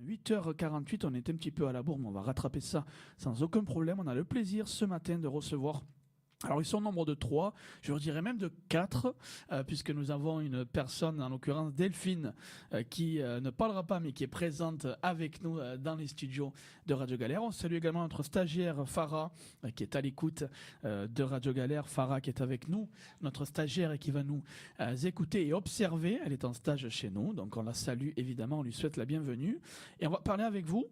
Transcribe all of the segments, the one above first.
8h48, on est un petit peu à la bourre, mais on va rattraper ça sans aucun problème. On a le plaisir ce matin de recevoir... Alors ils sont au nombre de 3, je vous dirais même de 4, puisque nous avons une personne, en l'occurrence Delphine, qui ne parlera pas mais qui est présente avec nous dans les studios de Radio Galère. On salue également notre stagiaire Farah, qui est à l'écoute de Radio Galère. Farah qui est avec nous, notre stagiaire et qui va nous écouter et observer. Elle est en stage chez nous, donc on la salue évidemment, on lui souhaite la bienvenue. Et on va parler avec vous,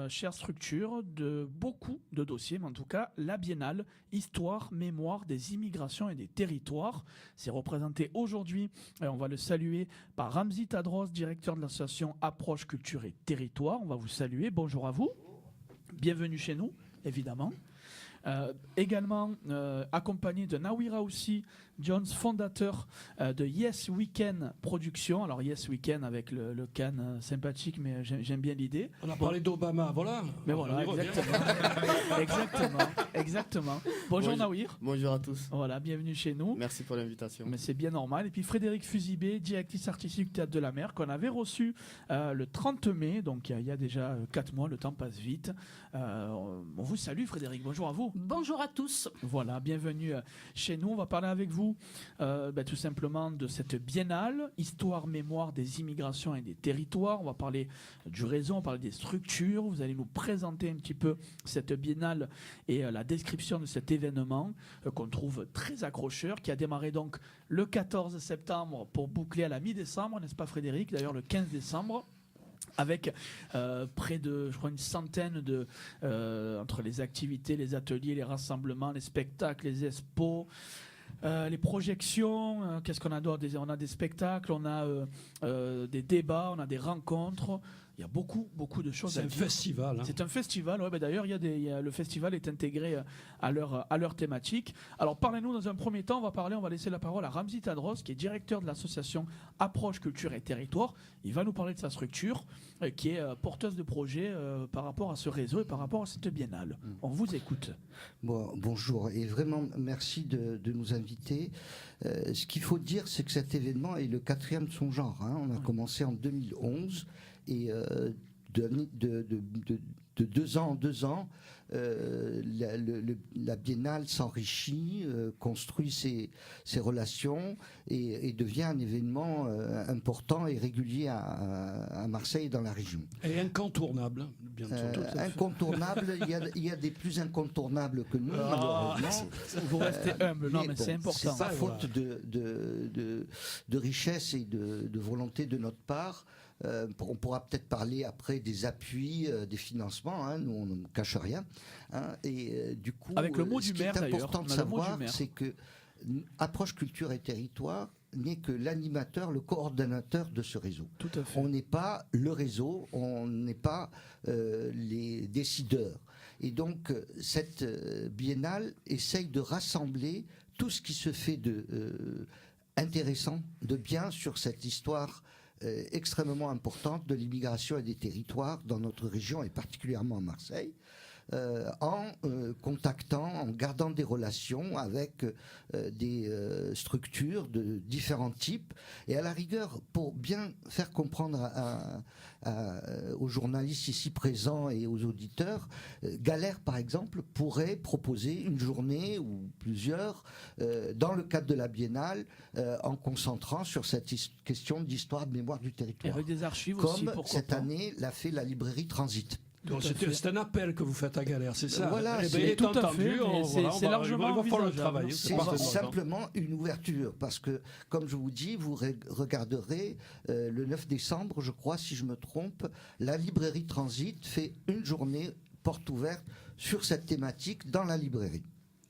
chère structure, de beaucoup de dossiers, mais en tout cas la Biennale Histoire, Mémoire des immigrations et des territoires. C'est représenté aujourd'hui, on va le saluer, par Ramzi Tadros, directeur de l'association Approche Culture et Territoire. On va vous saluer, bonjour à vous, bienvenue chez nous, évidemment. Également accompagné de Nawira aussi, Jones, fondateur de Yes Weekend Production. Alors Yes Weekend avec le can sympathique, mais j'aime bien l'idée. On a parlé d'Obama, voilà. Mais voilà, exactement. Bonjour Nawir. Bonjour à tous. Voilà, bienvenue chez nous. Merci pour l'invitation. Mais c'est bien normal. Et puis Frédéric Fusibé, directrice artistique du Théâtre de la Mer, qu'on avait reçu le 30 mai, donc il y a déjà 4 mois, le temps passe vite. On vous salue Frédéric, bonjour à vous. Bonjour à tous. Voilà, bienvenue chez nous. On va parler avec vous tout simplement de cette biennale, Histoire, Mémoire des immigrations et des territoires. On va parler du réseau, on va parler des structures. Vous allez nous présenter un petit peu cette biennale et la description de cet événement qu'on trouve très accrocheur, qui a démarré donc le 14 septembre pour boucler à la mi-décembre, n'est-ce pas Frédéric? D'ailleurs le 15 décembre. Avec près de, je crois, une centaine de entre les activités, les ateliers, les rassemblements, les spectacles, les expos, les projections. Qu'est-ce qu'on a d'autre? On a des spectacles, on a des débats, on a des rencontres. Il y a beaucoup de choses. C'est un festival. Hein. C'est un festival. Ouais, d'ailleurs, le festival est intégré à leur thématique. Alors, parlez-nous dans un premier temps. On va laisser la parole à Ramzi Tadros, qui est directeur de l'association Approche Culture et Territoire. Il va nous parler de sa structure, qui est porteuse de projets par rapport à ce réseau et par rapport à cette biennale. On vous écoute. Bon, bonjour et vraiment merci de nous inviter. Ce qu'il faut dire, c'est que cet événement est le 4e de son genre. Hein. On a commencé en 2011 et de 2 ans en 2 ans, la Biennale s'enrichit, construit ses relations et devient un événement important et régulier à Marseille et dans la région. Et incontournable, bien sûr. Incontournable, il y a des plus incontournables que nous, malheureusement. Vous restez humble, non mais c'est important. C'est pas faute de richesse et de volonté de notre part. On pourra peut-être parler après des appuis, des financements. Hein, nous, on ne cache rien. Hein, et du coup, avec le mot du maire, ce qui est important de savoir, c'est que Approche Culture et Territoire n'est que l'animateur, le coordonnateur de ce réseau. Tout à fait. On n'est pas le réseau, on n'est pas les décideurs. Et donc, cette biennale essaye de rassembler tout ce qui se fait de intéressant, de bien sur cette histoire extrêmement importante de l'immigration et des territoires dans notre région et particulièrement à Marseille, en contactant, en gardant des relations avec des structures de différents types et à la rigueur, pour bien faire comprendre aux journalistes ici présents et aux auditeurs, Galère par exemple pourrait proposer une journée ou plusieurs dans le cadre de la Biennale en concentrant sur cette question d'histoire de mémoire du territoire. Et avec des archives comme aussi, pourquoi cette pas. année l'a fait la librairie Transit. Donc c'est un appel que vous faites à Galère, c'est ça? Voilà, c'est tout à fait, c'est largement on va faire le envisageable. travail. C'est simplement une ouverture, parce que, comme je vous dis, vous regarderez le 9 décembre, je crois, si je me trompe, la librairie Transit fait une journée porte ouverte sur cette thématique dans la librairie.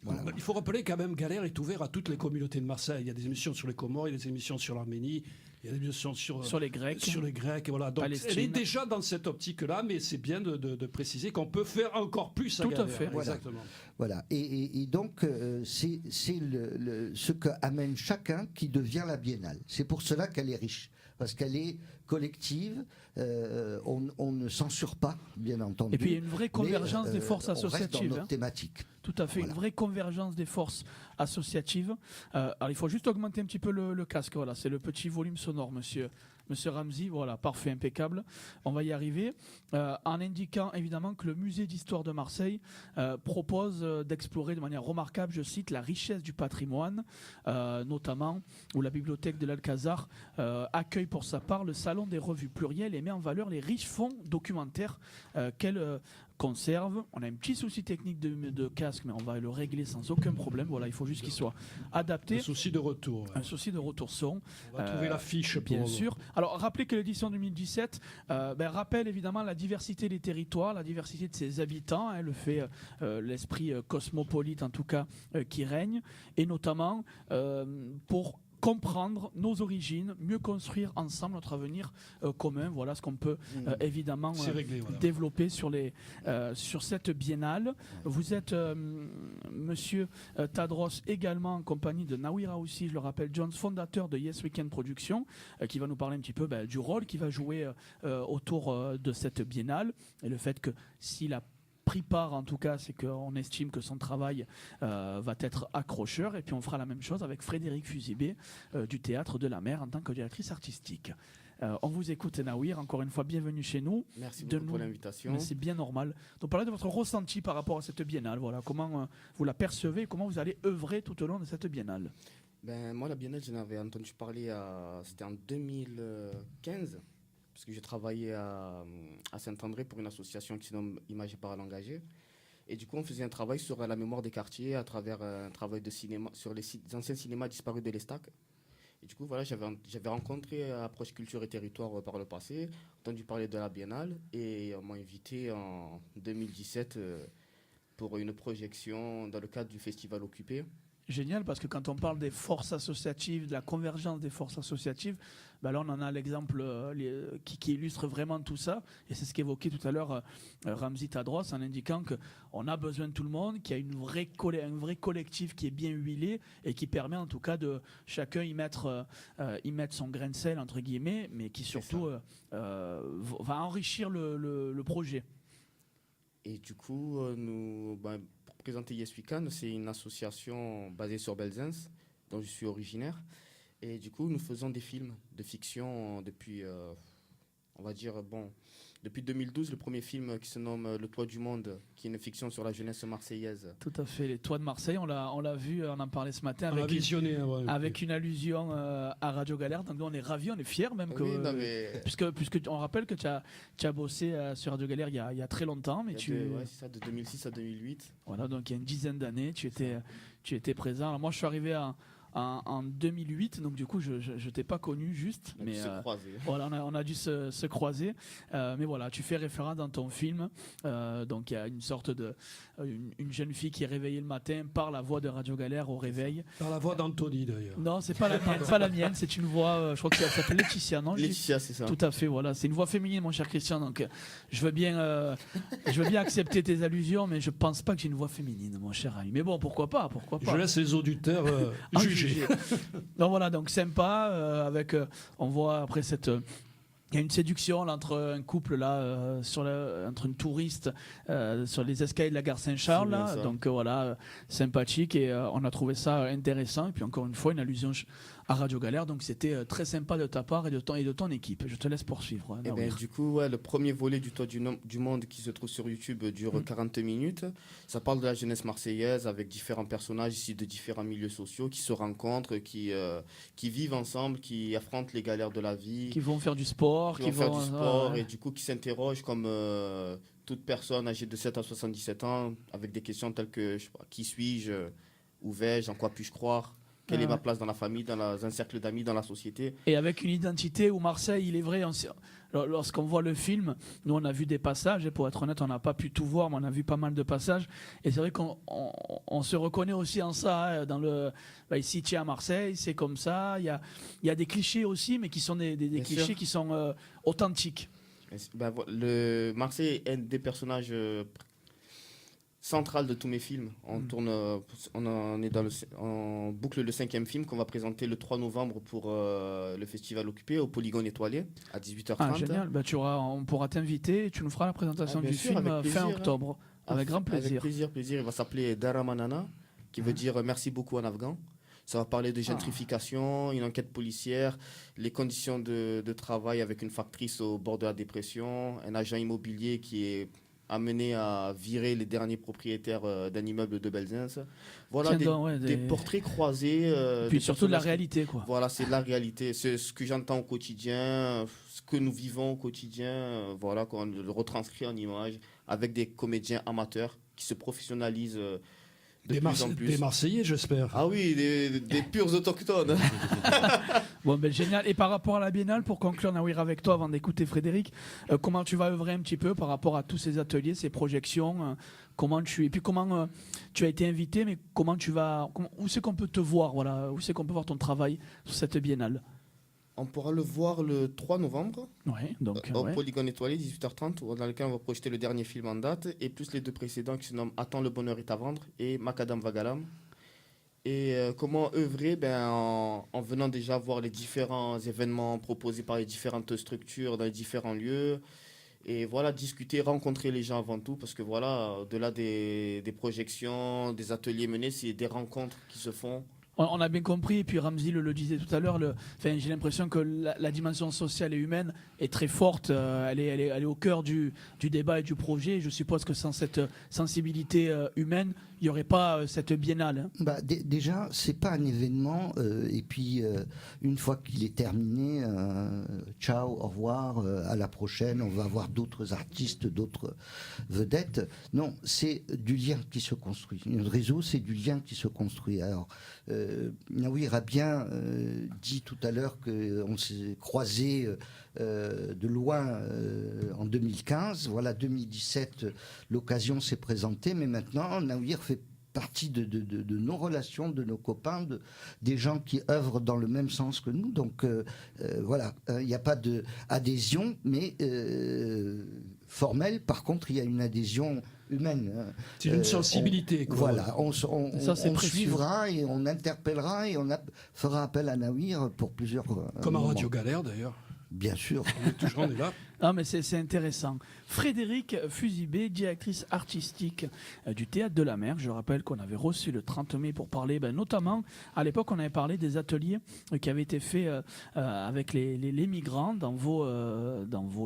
Voilà. Il faut rappeler quand même, Galère est ouvert à toutes les communautés de Marseille. Il y a des émissions sur les Comores, il y a des émissions sur l'Arménie, il y a des émissions sur les Grecs. Sur les Grecs, et voilà. Donc Palestine. elle est déjà dans cette optique-là, mais c'est bien de préciser qu'on peut faire encore plus à Tout Galère. à fait. Exactement. Voilà. Et donc, c'est ce que amène chacun qui devient la biennale. C'est pour cela qu'elle est riche. Parce qu'elle est collective, on ne censure pas, bien entendu. Et puis il y a une vraie convergence des forces associatives. On reste dans notre thématique. Tout à fait, voilà. Une vraie convergence des forces associatives. Alors il faut juste augmenter un petit peu le casque, voilà, c'est le petit volume sonore, monsieur Monsieur Ramzi, voilà, parfait, impeccable. On va y arriver. En indiquant évidemment que le musée d'histoire de Marseille propose d'explorer de manière remarquable, je cite, la richesse du patrimoine, notamment où la bibliothèque de l'Alcazar accueille pour sa part le salon des revues plurielles et met en valeur les riches fonds documentaires qu'elle conserve. On a un petit souci technique de casque, mais on va le régler sans aucun problème. Voilà, il faut juste qu'il soit adapté. Un souci de retour. Un souci de retour son. On va trouver la fiche. Bien sûr. Alors, rappelez que l'édition 2017 rappelle évidemment la diversité des territoires, la diversité de ses habitants, le fait, l'esprit cosmopolite en tout cas qui règne, et notamment pour comprendre nos origines, mieux construire ensemble notre avenir commun. Voilà ce qu'on peut évidemment développer sur cette biennale. Vous êtes, monsieur Tadros, également en compagnie de Nawira aussi, je le rappelle, Jones, fondateur de Yes Weekend Productions, qui va nous parler un petit peu du rôle qu'il va jouer autour de cette biennale, et le fait que s'il a pris part, en tout cas, c'est qu'on estime que son travail va être accrocheur. Et puis on fera la même chose avec Frédéric Fusibé du Théâtre de la Mer en tant que directrice artistique. On vous écoute, Nawir. Encore une fois, bienvenue chez nous. Merci beaucoup pour l'invitation. Mais c'est bien normal. Donc parlez de votre ressenti par rapport à cette biennale. Voilà, comment vous la percevez et comment vous allez œuvrer tout au long de cette biennale. Moi, la biennale, j'en avais entendu parler, c'était en 2015. Parce que j'ai travaillé à Saint-André pour une association qui se nomme Images et Paroles Engagées. Et du coup, on faisait un travail sur la mémoire des quartiers à travers un travail de cinéma sur les anciens cinémas disparus de l'Estac. Et du coup, voilà, j'avais rencontré Approche Culture et Territoire par le passé, entendu parler de la Biennale, et on m'a invité en 2017 pour une projection dans le cadre du Festival Occupé. Génial, parce que quand on parle des forces associatives, de la convergence des forces associatives, là on en a l'exemple qui illustre vraiment tout ça, et c'est ce qu'évoquait tout à l'heure Ramzi Tadros en indiquant qu'on a besoin de tout le monde, qu'il y a un vrai collectif qui est bien huilé et qui permet en tout cas de chacun y mettre son grain de sel entre guillemets, mais qui surtout va enrichir le projet. Et du coup, pour présenter Yes Weekend, c'est une association basée sur Belzens, dont je suis originaire. Et du coup, nous faisons des films de fiction depuis, depuis 2012. Le premier film qui se nomme Le Toit du Monde, qui est une fiction sur la jeunesse marseillaise. Tout à fait, Les Toits de Marseille, on l'a vu, on en parlait ce matin avec une allusion à Radio Galère. Donc nous, on est ravis, on est fiers même. Puisque on rappelle que tu as bossé sur Radio Galère il y a très longtemps. Mais c'est ça, de 2006 à 2008. Voilà, donc il y a une dizaine d'années, tu étais présent. Alors moi, je suis arrivé en 2008, donc du coup je t'ai pas connu juste, mais voilà, on a dû se croiser, mais voilà, tu fais référence dans ton film, donc il y a une sorte de une jeune fille qui est réveillée le matin par la voix de Radio Galère au réveil, par la voix d'Anthony d'ailleurs. Non, c'est pas la mienne, pas la mienne, c'est une voix, je crois que ça s'appelle Laetitia, non? Laetitia, c'est ça. Tout à fait, voilà, c'est une voix féminine, mon cher Christian, donc je veux bien accepter tes allusions, mais je pense pas que j'ai une voix féminine, mon cher ami, mais bon, pourquoi pas. Je laisse les auditeurs juger. Donc voilà, donc sympa, on voit après il y a une séduction là, entre un couple là, entre une touriste sur les escaliers de la gare Saint-Charles là, donc voilà, sympathique, et on a trouvé ça intéressant, et puis encore une fois une allusion à Radio Galère, donc c'était très sympa de ta part et de ton équipe. Je te laisse poursuivre. Du coup, le premier volet du Toit du Monde qui se trouve sur YouTube dure 40 minutes. Ça parle de la jeunesse marseillaise avec différents personnages ici de différents milieux sociaux qui se rencontrent, qui vivent ensemble, qui affrontent les galères de la vie. Qui vont faire du sport. Et du coup qui s'interrogent comme toute personne âgée de 7 à 77 ans avec des questions telles que qui suis-je, où vais-je, en quoi puis-je croire, quelle est ma place dans la famille, dans un cercle d'amis, dans la société. Et avec une identité où Marseille, il est vrai, lorsqu'on voit le film, nous on a vu des passages, et pour être honnête, on n'a pas pu tout voir, mais on a vu pas mal de passages. Et c'est vrai qu'on se reconnaît aussi en ça, ici tu es à Marseille, c'est comme ça. Il y a des clichés aussi, mais qui sont des clichés qui sont authentiques. Marseille est un des personnages central de tous mes films. On boucle le 5e film qu'on va présenter le 3 novembre pour le Festival Occupé au Polygone étoilé à 18h30. Ah, génial, on pourra t'inviter et tu nous feras la présentation du film fin octobre. Avec grand plaisir. Avec plaisir. Il va s'appeler Daramanana, qui veut dire merci beaucoup en afghan. Ça va parler de gentrification, une enquête policière, les conditions de travail avec une factrice au bord de la dépression, un agent immobilier qui est amené à virer les derniers propriétaires d'un immeuble de Belzins. Voilà, des portraits croisés. Puis surtout de la réalité, quoi. Voilà, c'est de la réalité. C'est ce que j'entends au quotidien, ce que nous vivons au quotidien. Voilà, qu'on le retranscrit en images avec des comédiens amateurs qui se professionnalisent de plus en plus. Des Marseillais, j'espère. Ah oui, des purs autochtones. Bon, ben, génial. Et par rapport à la Biennale, pour conclure, Nawir, avec toi, avant d'écouter Frédéric, comment tu vas œuvrer un petit peu par rapport à tous ces ateliers, ces projections comment tu as été invité, mais où c'est qu'on peut te voir, voilà, où c'est qu'on peut voir ton travail sur cette Biennale? On pourra le voir le 3 novembre au ouais. Polygone étoilé, 18h30, dans lequel on va projeter le dernier film en date, et plus les deux précédents qui se nomment Attends, le bonheur est à vendre et Macadam Vagalam. Et comment œuvrer en venant déjà voir les différents événements proposés par les différentes structures dans les différents lieux. Et voilà, discuter, rencontrer les gens avant tout, parce que voilà, au-delà des projections, des ateliers menés, c'est des rencontres qui se font. On a bien compris, et puis Ramzi le disait tout à l'heure, j'ai l'impression que la dimension sociale et humaine est très forte, elle est au cœur du débat et du projet. Je suppose que sans cette sensibilité humaine, il n'y aurait pas cette biennale. Déjà, ce n'est pas un événement, et puis une fois qu'il est terminé, ciao, au revoir, à la prochaine, on va avoir d'autres artistes, d'autres vedettes. Non, c'est du lien qui se construit. Le réseau, c'est du lien qui se construit. Alors, Nawir a bien dit tout à l'heure qu'on s'est croisés de loin en 2015. Voilà, 2017, l'occasion s'est présentée, mais maintenant, Nawir fait partie de nos relations, de nos copains, des gens qui œuvrent dans le même sens que nous. Donc voilà, il n'y a pas d'adhésion, mais formelle. Par contre, il y a une adhésion humaine. C'est une sensibilité. Voilà, on suivra et on interpellera et on fera appel à Nawir pour plusieurs Comme à Radio Galère, d'ailleurs. Bien sûr. On est là. Ah, mais c'est intéressant. Frédéric Fusibé, directrice artistique du Théâtre de la Mer. Je rappelle qu'on avait reçu le 30 mai pour parler, notamment, à l'époque, on avait parlé des ateliers qui avaient été faits avec les migrants dans vos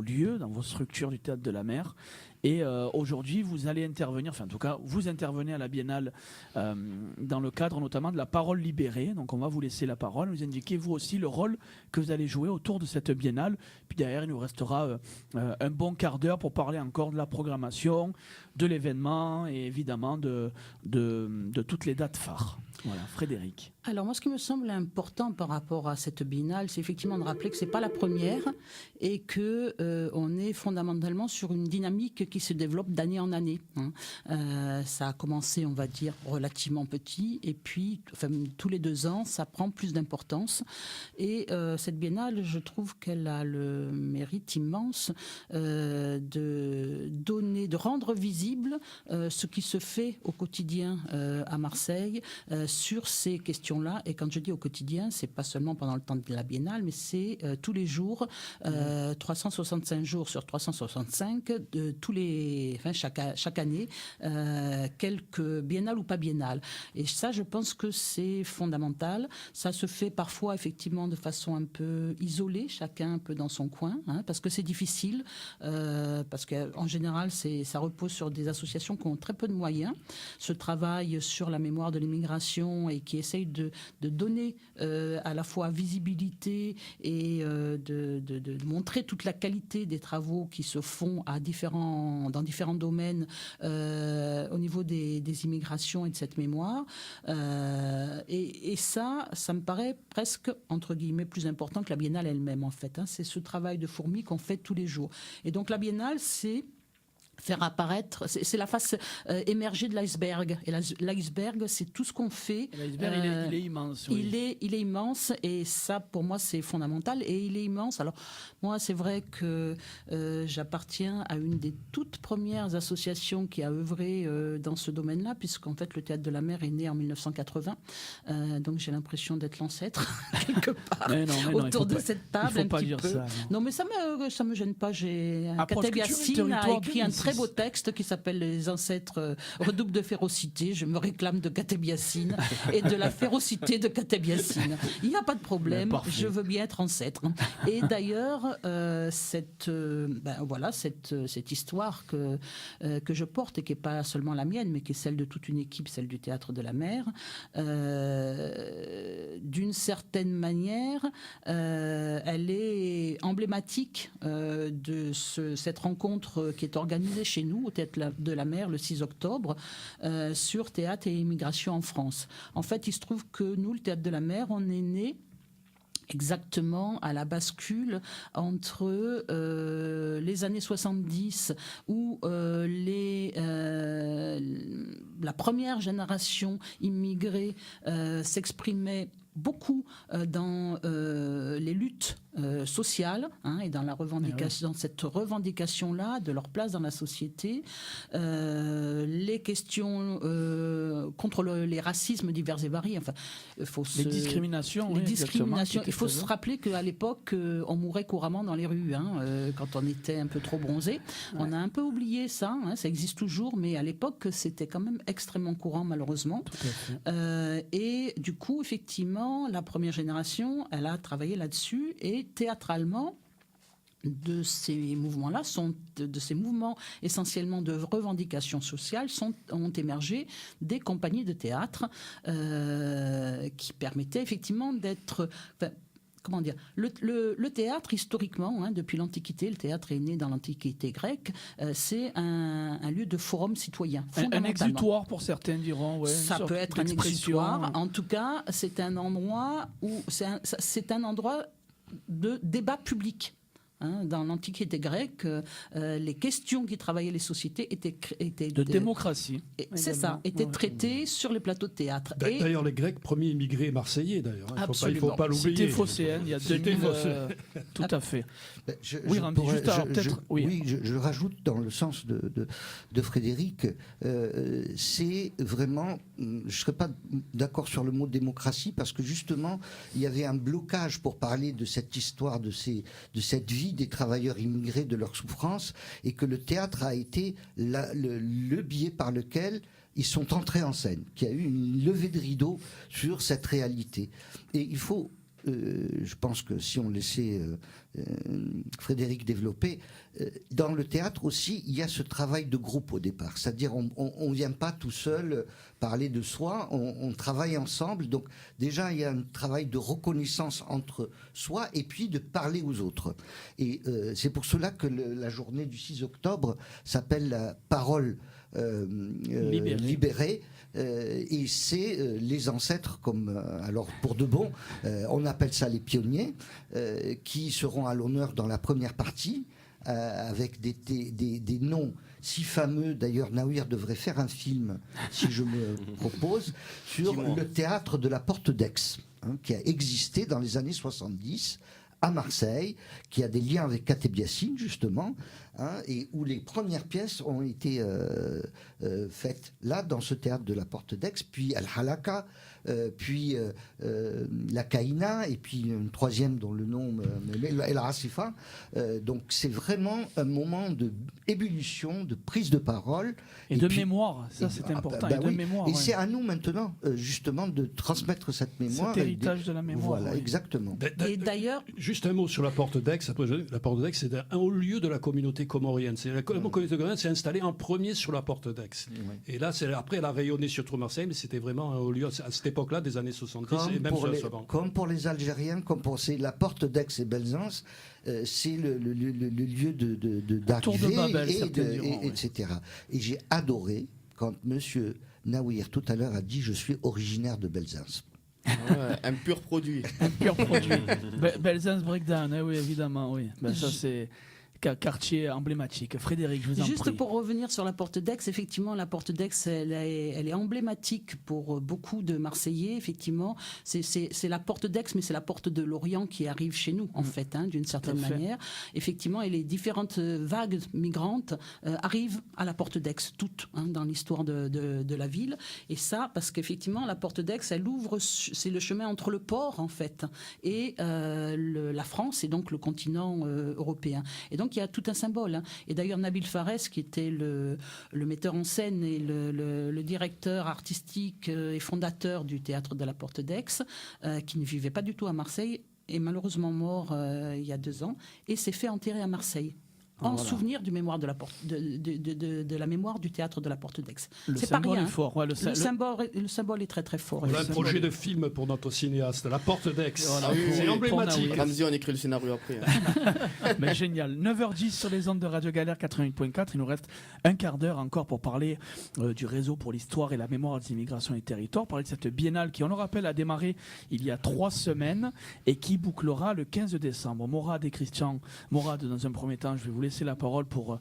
lieux, dans vos structures du Théâtre de la Mer. Et aujourd'hui, vous allez intervenir, enfin en tout cas, vous intervenez à la Biennale dans le cadre notamment de la parole libérée. Donc on va vous laisser la parole, vous indiquez vous aussi le rôle que vous allez jouer autour de cette Biennale. Puis derrière, il nous restera un bon quart d'heure pour parler encore de la programmation, de l'événement et évidemment de toutes les dates phares. Voilà, Frédéric. Alors moi, ce qui me semble important par rapport à cette biennale, c'est effectivement de rappeler que c'est pas la première et que on est fondamentalement sur une dynamique qui se développe d'année en année. Ça a commencé, on va dire, relativement petit, et puis, tous les 2 ans, ça prend plus d'importance. Et cette biennale, je trouve qu'elle a le mérite immense de rendre visible ce qui se fait au quotidien à Marseille sur ces questions-là. Et quand je dis au quotidien, c'est pas seulement pendant le temps de la biennale, mais c'est tous les jours, 365 jours sur 365, chaque année, quelques biennales ou pas biennales. Et ça, je pense que c'est fondamental. Ça se fait parfois effectivement de façon un peu isolée, chacun un peu dans son coin, parce que c'est difficile, parce qu'en général, ça repose sur des associations qui ont très peu de moyens. Ce travail sur la mémoire de l'immigration et qui essaye de donner à la fois visibilité et de montrer toute la qualité des travaux qui se font dans différents domaines au niveau des immigrations et de cette mémoire. Et ça me paraît presque, entre guillemets, plus important que la Biennale elle-même, en fait. C'est ce travail de fourmi qu'on fait tous les jours. Et donc la Biennale, c'est faire apparaître, c'est la face émergée de l'iceberg. Et l'iceberg, c'est tout ce qu'on fait. L'iceberg, il est immense. Oui. Il est immense, et ça, pour moi, c'est fondamental. Et il est immense. Alors, moi, c'est vrai que j'appartiens à une des toutes premières associations qui a œuvré dans ce domaine-là, puisqu'en fait, le Théâtre de la Mer est né en 1980. Donc, j'ai l'impression d'être l'ancêtre, quelque part, autour de cette table. Il ne faut pas dire ça. Non, mais ça me gêne pas. Kateb Yassine a écrit un très très beau texte qui s'appelle Les ancêtres redoublent de férocité. Je me réclame de Kateb Yassine et de la férocité de Kateb Yassine. Il n'y a pas de problème, je veux bien être ancêtre. Et d'ailleurs, cette histoire que je porte et qui n'est pas seulement la mienne, mais qui est celle de toute une équipe, celle du Théâtre de la Mer, d'une certaine manière, elle est emblématique de cette rencontre qui est organisée chez nous au Théâtre de la Mer le 6 octobre sur théâtre et immigration en France. En fait, il se trouve que nous, le Théâtre de la Mer, on est né exactement à la bascule entre les années 70 où la première génération immigrée s'exprimait beaucoup dans les luttes sociales et dans la revendication, dans cette revendication-là de leur place dans la société, les questions contre les racismes divers et variés, les discriminations. Il faut se rappeler qu'à l'époque, on mourait couramment dans les rues quand on était un peu trop bronzé. Ouais. On a un peu oublié ça, ça existe toujours, mais à l'époque, c'était quand même extrêmement courant, malheureusement. Tout à fait. Et du coup, effectivement, la première génération, elle a travaillé là-dessus et théâtralement, de ces mouvements-là, de ces mouvements essentiellement de revendication sociale, ont émergé des compagnies de théâtre qui permettaient effectivement d'être... Comment dire, le théâtre, historiquement, depuis l'Antiquité, le théâtre est né dans l'Antiquité grecque, c'est un lieu de forum citoyen. Un exutoire, pour certains diront. Ouais, ça peut être un exutoire. En tout cas, c'est un endroit c'est un endroit de débat public. Dans l'Antiquité grecque, les questions qui travaillaient les sociétés étaient de démocratie. C'est ça, étaient traitées sur les plateaux de théâtre. D'ailleurs, les Grecs, premiers immigrés marseillais, d'ailleurs. Il ne faut pas l'oublier. Cité phocéenne, il y a 2000... tout à fait. Je rajoute dans le sens de Frédéric, c'est vraiment... Je ne serais pas d'accord sur le mot démocratie, parce que justement, il y avait un blocage pour parler de cette histoire, de cette vie des travailleurs immigrés, de leur souffrance, et que le théâtre a été le biais par lequel ils sont entrés en scène, qu'il y a eu une levée de rideau sur cette réalité. Et il faut, je pense que si on laissait Frédéric développer, dans le théâtre aussi, il y a ce travail de groupe au départ, c'est-à-dire on ne vient pas tout seul parler de soi, on travaille ensemble, donc déjà il y a un travail de reconnaissance entre soi et puis de parler aux autres. Et c'est pour cela que la journée du 6 octobre s'appelle la parole libérée. Et c'est les ancêtres, alors pour de bon, on appelle ça les pionniers, qui seront à l'honneur dans la première partie, avec des noms si fameux. D'ailleurs, Naouir devrait faire un film, si je me propose, sur le théâtre de la Porte d'Aix, qui a existé dans les années 70 à Marseille, qui a des liens avec Kateb Yassine, justement, et où les premières pièces ont été faites là, dans ce théâtre de la Porte d'Aix, puis Al-Halaka, puis la Kaïna, et puis une troisième dont le nom El Rasifa. Donc c'est vraiment un moment d'ébullition, de prise de parole. Et de mémoire, ça c'est important. Et de mémoire, et c'est à nous maintenant, justement, de transmettre cette mémoire. Cet héritage de la mémoire. Voilà, exactement. Et d'ailleurs... Juste un mot sur la Porte d'Aix. La Porte d'Aix, c'est un haut lieu de la communauté comorienne. La communauté comorienne s'est installée en premier sur la Porte d'Aix. Et là, après, elle a rayonné sur tout Marseille, mais c'était vraiment un haut lieu à cette époque-là, des années 70, et même avant. Comme pour les Algériens, la Porte d'Aix et Belzance, c'est le lieu d'arrivée, etc. Et j'ai adoré quand monsieur Naouir, tout à l'heure, a dit « Je suis originaire de Belzance ». Un pur produit. Un pur produit. Belzance Breakdown, oui, évidemment, oui. Ça, c'est quartier emblématique. Frédéric, je vous en prie. Juste pour revenir sur la Porte d'Aix, effectivement, la Porte d'Aix, elle est emblématique pour beaucoup de Marseillais, effectivement. C'est la Porte d'Aix, mais c'est la Porte de l'Orient qui arrive chez nous, en fait, d'une certaine manière. Effectivement, et les différentes vagues migrantes arrivent à la Porte d'Aix, toutes, dans l'histoire de la ville. Et ça, parce qu'effectivement, la Porte d'Aix, elle ouvre, c'est le chemin entre le port, en fait, et la France, et donc le continent européen. Et donc, donc il y a tout un symbole. Hein. Et d'ailleurs, Nabil Fares, qui était le metteur en scène et le directeur artistique et fondateur du théâtre de la Porte d'Aix, qui ne vivait pas du tout à Marseille, est malheureusement mort il y a 2 ans et s'est fait enterrer à Marseille. En souvenir du mémoire de la mémoire du théâtre de la Porte d'Aix. C'est pas rien. Est fort. Ouais, le symbole est très très fort. On a un projet de film pour notre cinéaste, la Porte d'Aix. Voilà, c'est emblématique. Ramzi, on écrit le scénario après. Hein. Mais génial. 9h10 sur les ondes de Radio Galère 88.4. Il nous reste un quart d'heure encore pour parler du réseau pour l'histoire et la mémoire des immigrations et territoires. Parler de cette biennale qui, on le rappelle, a démarré il y a 3 semaines et qui bouclera le 15 décembre. Morad et Christian. Morad, dans un premier temps, je vais vous laisser la parole pour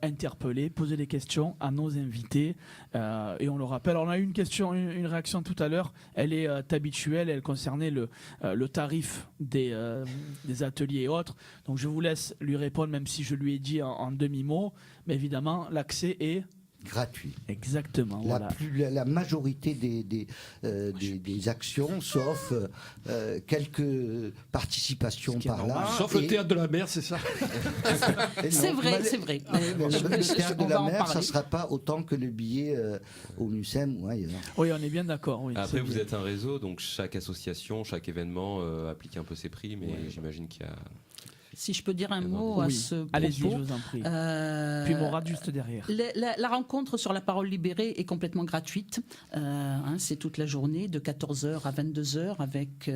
interpeller, poser des questions à nos invités. Et on le rappelle, on a eu une réaction tout à l'heure. Elle est habituelle, elle concernait le tarif des ateliers et autres. Donc je vous laisse lui répondre, même si je lui ai dit en demi-mot. Mais évidemment, l'accès est gratuit. Exactement. La majorité des actions, sauf quelques participations par là. Sauf le théâtre de la mer, c'est ça. C'est vrai. Le théâtre de la mer, ça ne sera pas autant que le billet au MUSEM ou ailleurs. Oui, on est bien d'accord. Oui, après, vous êtes un réseau, donc chaque association, chaque événement applique un peu ses prix, mais j'imagine qu'il y a... Si je peux dire un mot à ce propos. Allez-y, je vous en prie. Puis Morad juste derrière. La rencontre sur la parole libérée est complètement gratuite. C'est toute la journée, de 14h à 22h, avec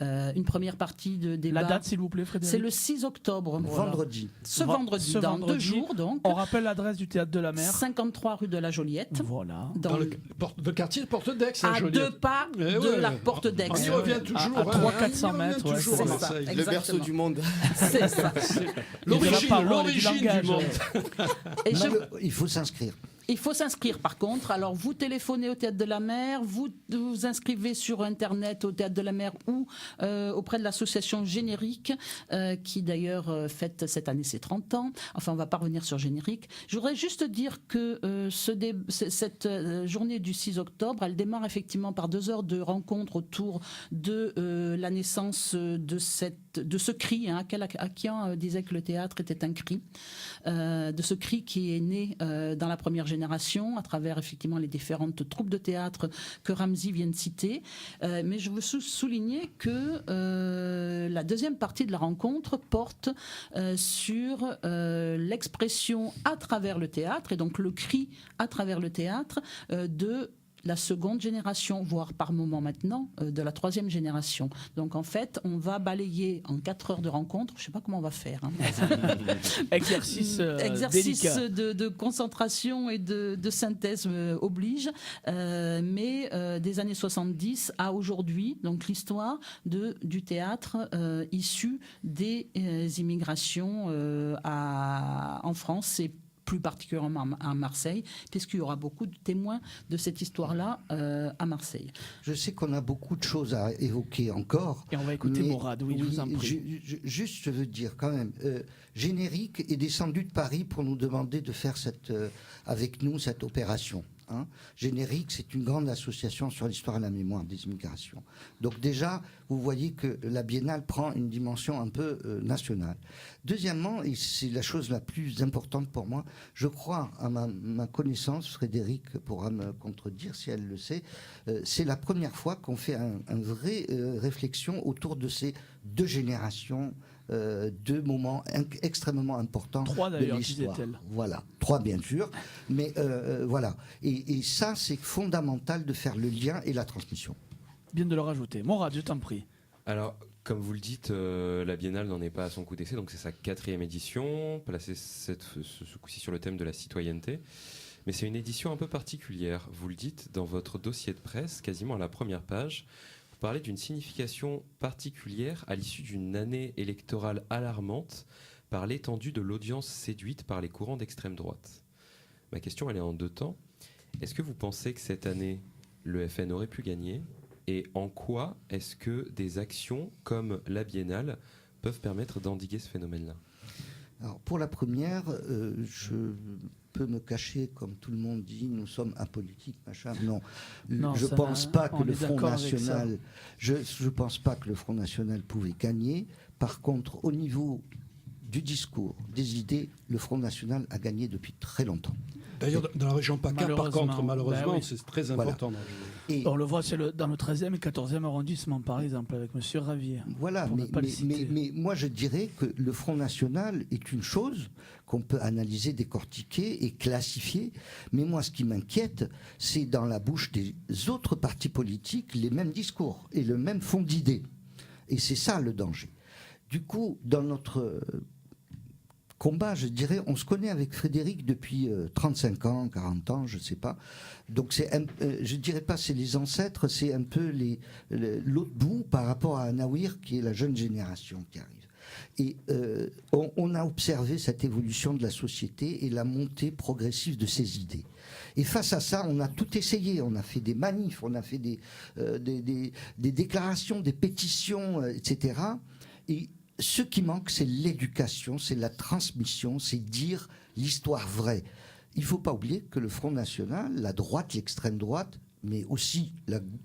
une première partie de débat. La date, s'il vous plaît, Frédéric. C'est le 6 octobre. Vendredi. Ce vendredi, dans 2 jours, donc. On rappelle l'adresse du théâtre de la mer. 53 rue de la Joliette. Voilà. Dans le quartier de Porte d'Aix, à 2 pas de la Porte d'Aix. On y revient toujours. À 300-400 mètres. Le berceau du monde. C'est ça. L'origine du monde. Il faut s'inscrire. Il faut s'inscrire par contre. Alors vous téléphonez au Théâtre de la Mer, vous vous inscrivez sur Internet au Théâtre de la Mer ou auprès de l'association Générique qui d'ailleurs fête cette année ses 30 ans. Enfin on ne va pas revenir sur Générique. Je voudrais juste dire que cette journée du 6 octobre, elle démarre effectivement par 2 heures de rencontre autour de la naissance de ce cri, hein, Akian disait que le théâtre était un cri, de ce cri qui est né dans la première génération à travers effectivement les différentes troupes de théâtre que Ramzi vient de citer. Mais je veux souligner que la deuxième partie de la rencontre porte sur l'expression à travers le théâtre, et donc le cri à travers le théâtre de la seconde génération, voire par moment maintenant, de la troisième génération. Donc en fait, on va balayer en 4 heures de rencontre, je ne sais pas comment on va faire. Hein. Exercice délicat. de concentration et de synthèse oblige, mais des années 70 à aujourd'hui, donc l'histoire du théâtre issu des immigrations en France et plus particulièrement à Marseille, puisqu'il y aura beaucoup de témoins de cette histoire-là à Marseille. Je sais qu'on a beaucoup de choses à évoquer encore. Et on va écouter Morad, oui, je vous en prie. Juste, je veux dire quand même, Générique est descendu de Paris pour nous demander de faire avec nous cette opération. Hein. Générique, c'est une grande association sur l'histoire et la mémoire des immigrations. Donc déjà, vous voyez que la Biennale prend une dimension un peu nationale. Deuxièmement, et c'est la chose la plus importante pour moi, je crois à ma connaissance, Frédéric pourra me contredire si elle le sait, c'est la première fois qu'on fait un vrai réflexion autour de ces 2 générations, 2 moments extrêmement importants 3 de d'ailleurs, l'histoire. disait-elle. Voilà, 3 bien sûr, mais voilà. Et ça, c'est fondamental de faire le lien et la transmission. Bien de le rajouter. Morad, je t'en prie. Alors, comme vous le dites, la Biennale n'en est pas à son coup d'essai, donc c'est sa 4e édition, placée ce coup-ci sur le thème de la citoyenneté. Mais c'est une édition un peu particulière. Vous le dites dans votre dossier de presse, quasiment à la première page. Vous parlez d'une signification particulière à l'issue d'une année électorale alarmante par l'étendue de l'audience séduite par les courants d'extrême droite. Ma question, elle est en 2 temps. Est-ce que vous pensez que cette année, le FN aurait pu gagner ? Et en quoi est-ce que des actions comme la Biennale peuvent permettre d'endiguer ce phénomène-là ? Alors, pour la première, je peux me cacher, comme tout le monde dit, nous sommes apolitiques, machin. Non, je ne pense pas que le Front National, je pense pas que le Front National pouvait gagner. Par contre, au niveau du discours, des idées, le Front National a gagné depuis très longtemps. D'ailleurs, dans la région PACA, par contre, malheureusement, oui. c'est très Voilà. important. Et On le voit, c'est dans le 13e et 14e arrondissement, par exemple, avec M. Ravier. voilà, pour ne pas le citer. mais moi je dirais que le Front National est une chose qu'on peut analyser, décortiquer et classifier. Mais moi, ce qui m'inquiète, c'est dans la bouche des autres partis politiques les mêmes discours et le même fond d'idées. Et c'est ça le danger. Du coup, dans notre combat, je dirais, on se connaît avec Frédéric depuis 35 ans, 40 ans, je ne sais pas. Donc, je ne dirais pas c'est les ancêtres, c'est un peu l'autre bout par rapport à Anaouir, qui est la jeune génération qui arrive. Et on a observé cette évolution de la société et la montée progressive de ces idées. Et face à ça, on a tout essayé. On a fait des manifs, on a fait des déclarations, des pétitions, etc. Et ce qui manque, c'est l'éducation, c'est la transmission, c'est dire l'histoire vraie. Il ne faut pas oublier que le Front National, la droite, l'extrême droite, mais aussi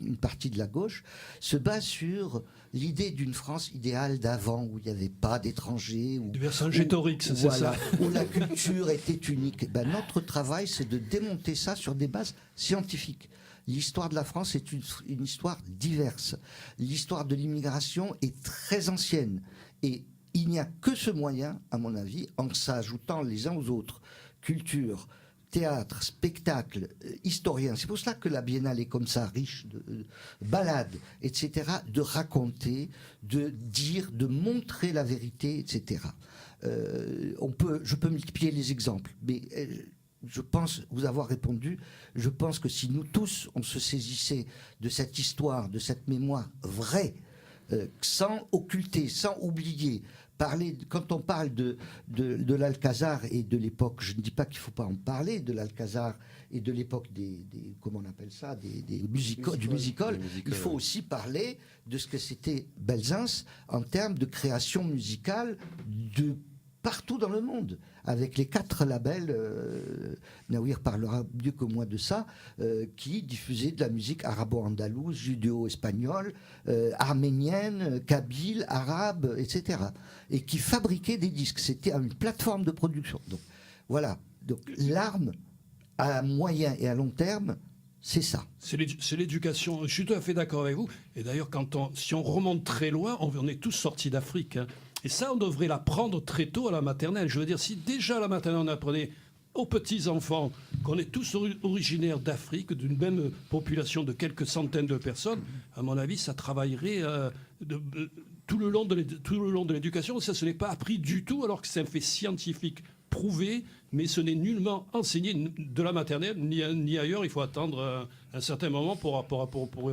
une partie de la gauche, se base sur l'idée d'une France idéale d'avant, où il n'y avait pas d'étrangers. Du Vercingétorix, c'est ça. Où la culture était unique. Ben, notre travail, c'est de démonter ça sur des bases scientifiques. L'histoire de la France est une histoire diverse. L'histoire de l'immigration est très ancienne. Et il n'y a que ce moyen, à mon avis, en s'ajoutant les uns aux autres, culture, théâtre, spectacle, historien. C'est pour cela que la Biennale est comme ça, riche de balades, etc., de raconter, de dire, de montrer la vérité, etc. Je peux multiplier les exemples, mais je pense vous avoir répondu. Je pense que si nous tous, on se saisissait de cette histoire, de cette mémoire vraie, sans occulter, sans oublier, quand on parle de l'Alcazar et de l'époque, je ne dis pas qu'il ne faut pas en parler, de l'Alcazar et de l'époque comment on appelle ça, du musical, il faut aussi parler de ce que c'était Belzunce en termes de création musicale de partout dans le monde, avec les 4 labels, Naouir parlera mieux que moi de ça, qui diffusaient de la musique arabo-andalouse, judéo-espagnole, arménienne, kabyle, arabe, etc. Et qui fabriquaient des disques. C'était une plateforme de production. Donc voilà. Donc l'arme, à moyen et à long terme, c'est ça. C'est l'éducation. Je suis tout à fait d'accord avec vous. Et d'ailleurs, si on remonte très loin, on est tous sortis d'Afrique. Hein. Et ça, on devrait l'apprendre très tôt à la maternelle. Je veux dire, si déjà à la maternelle, on apprenait aux petits-enfants qu'on est tous originaires d'Afrique, d'une même population de quelques centaines de personnes, à mon avis, ça travaillerait tout le long de l'éducation. Ça, ce n'est pas appris du tout, alors que c'est un fait scientifique prouvé, mais ce n'est nullement enseigné de la maternelle, ni ailleurs. Il faut attendre un certain moment pour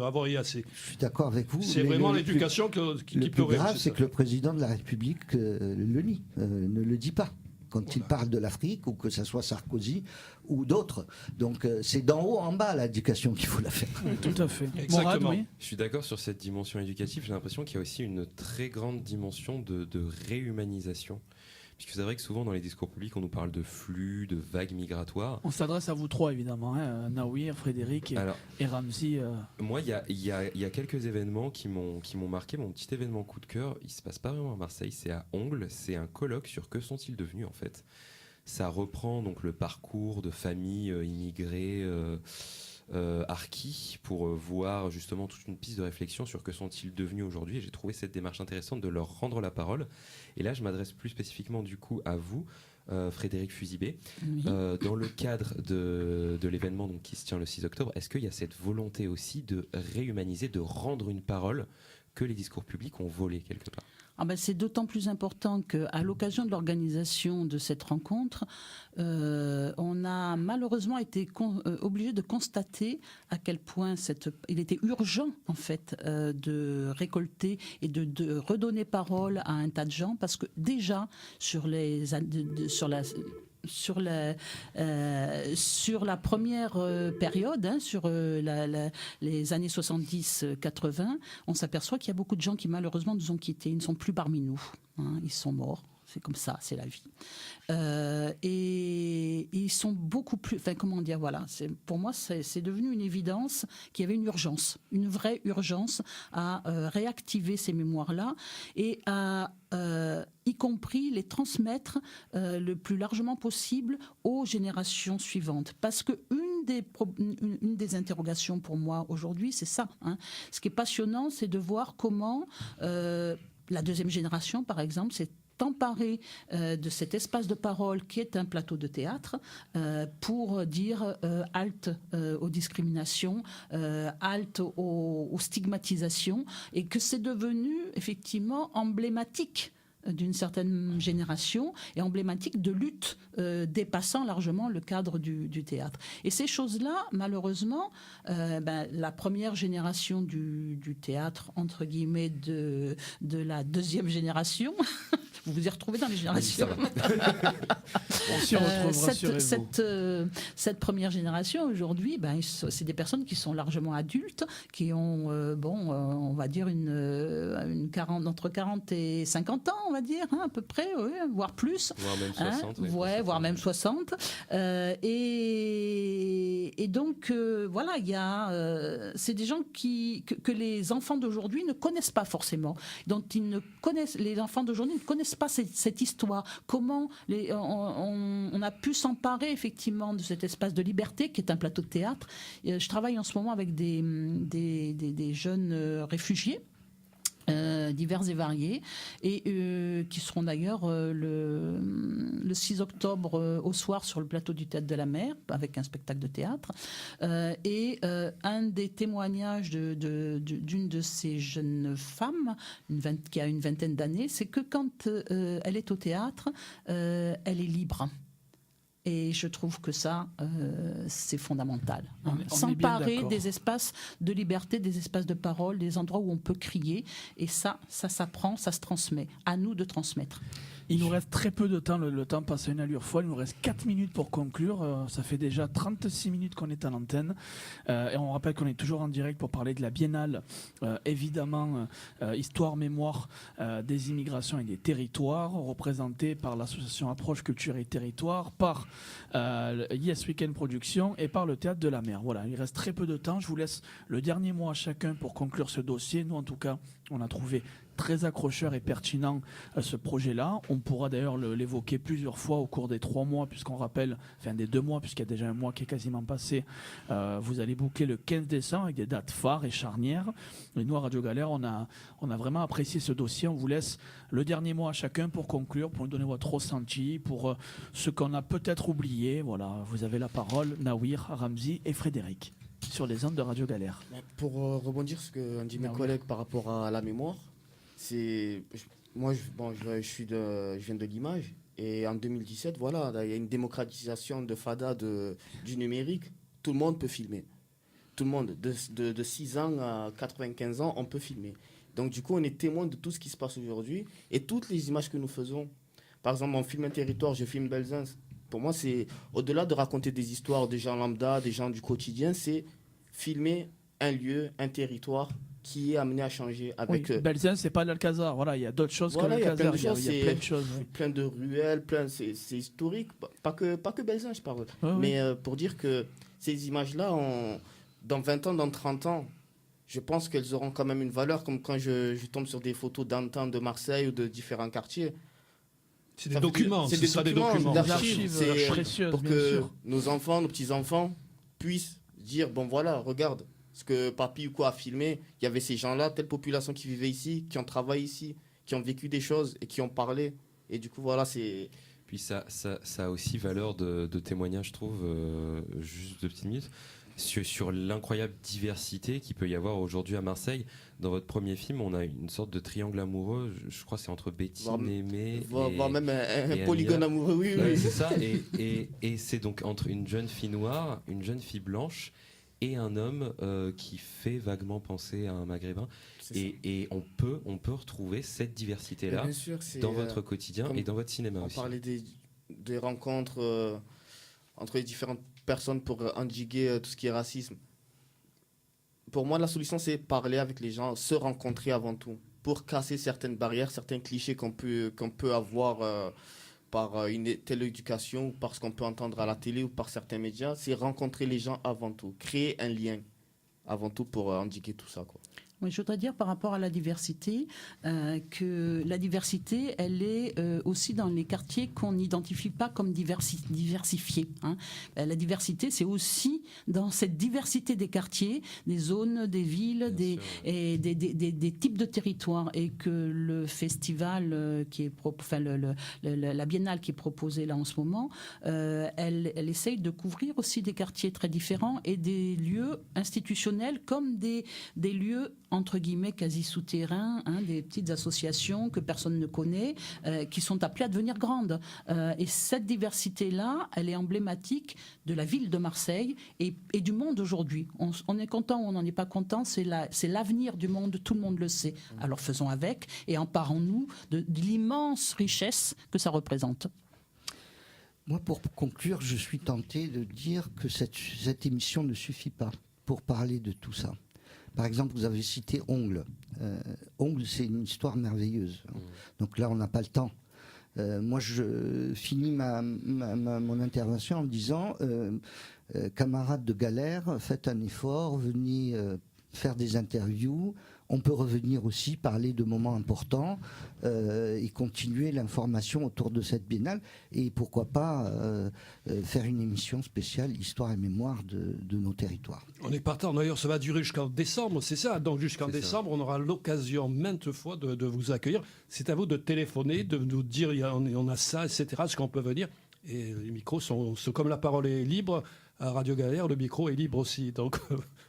avoir y assez. Je suis d'accord avec vous. C'est vraiment l'éducation qui peut réussir. Le plus grave, c'est que le président de la République le nie, ne le dit pas. Quand il parle de l'Afrique, ou que ce soit Sarkozy ou d'autres. Donc c'est d'en haut en bas l'éducation qu'il faut la faire. Oui, tout à fait. Exactement. Morad, oui. Je suis d'accord sur cette dimension éducative. J'ai l'impression qu'il y a aussi une très grande dimension de réhumanisation. Puisque c'est vrai que souvent dans les discours publics, on nous parle de flux, de vagues migratoires. On s'adresse à vous trois, évidemment, hein, Naouir, Frédéric et Ramzi. Moi, il y a quelques événements qui m'ont marqué. Mon petit événement coup de cœur, il se passe pas vraiment à Marseille, c'est à Ongles. C'est un colloque sur que sont-ils devenus, en fait. Ça reprend donc le parcours de familles immigrées harkis pour voir justement toute une piste de réflexion sur que sont-ils devenus aujourd'hui. Et j'ai trouvé cette démarche intéressante de leur rendre la parole. Et là, je m'adresse plus spécifiquement du coup à vous, Frédéric Fusibé. Oui. Dans le cadre de l'événement donc, qui se tient le 6 octobre, est-ce qu'il y a cette volonté aussi de réhumaniser, de rendre une parole que les discours publics ont volé quelque part ? C'est d'autant plus important qu'à l'occasion de l'organisation de cette rencontre, on a malheureusement été obligé de constater à quel point il était urgent en fait de récolter et de redonner parole à un tas de gens, parce que déjà sur la première période, sur les années 70-80, on s'aperçoit qu'il y a beaucoup de gens qui malheureusement nous ont quittés, ils ne sont plus parmi nous, ils sont morts. c'est comme ça, c'est la vie. Et ils sont beaucoup plus... Enfin, comment dire, voilà. Pour moi, c'est devenu une évidence qu'il y avait une urgence, une vraie urgence à réactiver ces mémoires-là et à... y compris les transmettre le plus largement possible aux générations suivantes. Parce que une des interrogations pour moi aujourd'hui, c'est ça. Hein. Ce qui est passionnant, c'est de voir comment la deuxième génération, par exemple, s'est emparée de cet espace de parole qui est un plateau de théâtre pour dire halte aux discriminations, halte aux stigmatisations, et que c'est devenu effectivement emblématique d'une certaine génération et emblématique de lutte dépassant largement le cadre du théâtre. Et ces choses-là, malheureusement, la première génération du théâtre, entre guillemets, de la deuxième génération, vous vous y retrouvez dans les générations. On s'y retrouvera, rassurez-vous. Cette première génération, aujourd'hui, c'est des personnes qui sont largement adultes, qui ont, on va dire, entre 40 et 50 ans, on va dire, hein, à peu près, voire plus. Voire même 60. Voire même 60. Et donc, voilà, c'est des gens que les enfants d'aujourd'hui ne connaissent pas forcément. Les enfants d'aujourd'hui ne connaissent pas cette histoire. Comment on a pu s'emparer effectivement de cet espace de liberté qui est un plateau de théâtre. Je travaille en ce moment avec des jeunes réfugiés divers et variés, et qui seront d'ailleurs le 6 octobre au soir sur le plateau du Théâtre de la Mer avec un spectacle de théâtre. Et un des témoignages d'une de ces jeunes femmes qui a une vingtaine d'années, c'est que quand elle est au théâtre, elle est libre. Et je trouve que ça, c'est fondamental. Hein. S'emparer des espaces de liberté, des espaces de parole, des endroits où on peut crier. Et ça s'apprend, ça se transmet. À nous de transmettre. Il nous reste très peu de temps, le temps passe à une allure folle. Il nous reste 4 minutes pour conclure. Ça fait déjà 36 minutes qu'on est à l'antenne. Et on rappelle qu'on est toujours en direct pour parler de la Biennale, évidemment, Histoire, Mémoire des immigrations et des territoires, représentée par l'association Approche Culture et Territoire, par Yes Weekend Productions et par le Théâtre de la Mer. Voilà, il reste très peu de temps. Je vous laisse le dernier mot à chacun pour conclure ce dossier. Nous, en tout cas, on a trouvé très accrocheur et pertinent ce projet-là. On pourra d'ailleurs l'évoquer plusieurs fois au cours des 3 mois, puisqu'on rappelle, enfin des 2 mois, puisqu'il y a déjà un mois qui est quasiment passé. Vous allez boucler le 15 décembre avec des dates phares et charnières. Et nous, à Radio Galère, on a vraiment apprécié ce dossier. On vous laisse le dernier mot à chacun pour conclure, pour nous donner votre ressenti, pour ce qu'on a peut-être oublié. Voilà, vous avez la parole, Nawir, Ramzi et Frédéric, sur les ondes de Radio Galère. Pour rebondir sur ce que dit mes collègues par rapport à la mémoire, moi, je viens de l'image, et en 2017, voilà, il y a une démocratisation de FADA du numérique. Tout le monde peut filmer. Tout le monde, de 6 ans à 95 ans, on peut filmer. Donc du coup, on est témoin de tout ce qui se passe aujourd'hui, et toutes les images que nous faisons. Par exemple, on filme un territoire, je filme Belzins. Pour moi, c'est au-delà de raconter des histoires des gens lambda, des gens du quotidien, c'est filmer un lieu, un territoire qui est amené à changer avec... Belzins, c'est pas l'Alcazar. Voilà, il y a d'autres choses que l'Alcazar. Il y a plein de choses. Plein de ruelles, c'est historique. Pas que Belzins, je parle. Mais pour dire que ces images-là, dans 20 ans, dans 30 ans, je pense qu'elles auront quand même une valeur, comme quand je tombe sur des photos d'antan de Marseille ou de différents quartiers. C'est des documents, c'est des documents d'archives précieuses, pour que nos enfants, nos petits-enfants puissent dire, bon voilà, regarde, ce que papy ou quoi a filmé, il y avait ces gens-là, telle population qui vivait ici, qui ont travaillé ici, qui ont vécu des choses et qui ont parlé. Et du coup, voilà, c'est... Puis ça a aussi valeur de témoignage, je trouve, juste 2 petites minutes, sur l'incroyable diversité qu'il peut y avoir aujourd'hui à Marseille. Dans votre premier film, on a une sorte de triangle amoureux, je crois que c'est entre Bettine, Aimé... Voire même un polygone amoureux, oui. C'est ça, et c'est donc entre une jeune fille noire, une jeune fille blanche, et un homme qui fait vaguement penser à un maghrébin. Et on peut retrouver cette diversité-là dans votre quotidien et dans votre cinéma aussi. On parlait des rencontres entre les différentes personnes pour endiguer tout ce qui est racisme. Pour moi, la solution, c'est parler avec les gens, se rencontrer avant tout. pour casser certaines barrières, certains clichés qu'on peut avoir par une telle éducation ou par ce qu'on peut entendre à la télé ou par certains médias. C'est rencontrer les gens avant tout, créer un lien avant tout pour endiguer tout ça, quoi. Oui, je voudrais dire par rapport à la diversité que la diversité, elle est aussi dans les quartiers qu'on n'identifie pas comme diversifiés. Hein. La diversité, c'est aussi dans cette diversité des quartiers, des zones, des villes, des types de territoires, et que le festival la biennale qui est proposée là en ce moment, elle essaye de couvrir aussi des quartiers très différents et des lieux institutionnels comme des lieux entre guillemets quasi souterrains, hein, des petites associations que personne ne connaît, qui sont appelées à devenir grandes. Et cette diversité-là, elle est emblématique de la ville de Marseille et du monde aujourd'hui. On est content ou on n'en est pas content, c'est l'avenir du monde, tout le monde le sait. Alors faisons avec et emparons-nous de l'immense richesse que ça représente. Moi, pour conclure, je suis tenté de dire que cette émission ne suffit pas pour parler de tout ça. Par exemple, vous avez cité Ongle. Ongle, c'est une histoire merveilleuse. Donc là, on n'a pas le temps. Moi, je finis mon intervention en disant, camarades de galère, faites un effort, venez faire des interviews. On peut revenir aussi parler de moments importants et continuer l'information autour de cette biennale. Et pourquoi pas faire une émission spéciale Histoire et mémoire de nos territoires. On est partant. D'ailleurs, ça va durer jusqu'en décembre, c'est ça. Donc jusqu'en décembre, on aura l'occasion maintes fois de vous accueillir. C'est à vous de téléphoner, de nous dire on a ça, etc. Ce qu'on peut venir. Et les micros sont comme la parole est libre. À Radio Galère, le micro est libre aussi. Donc,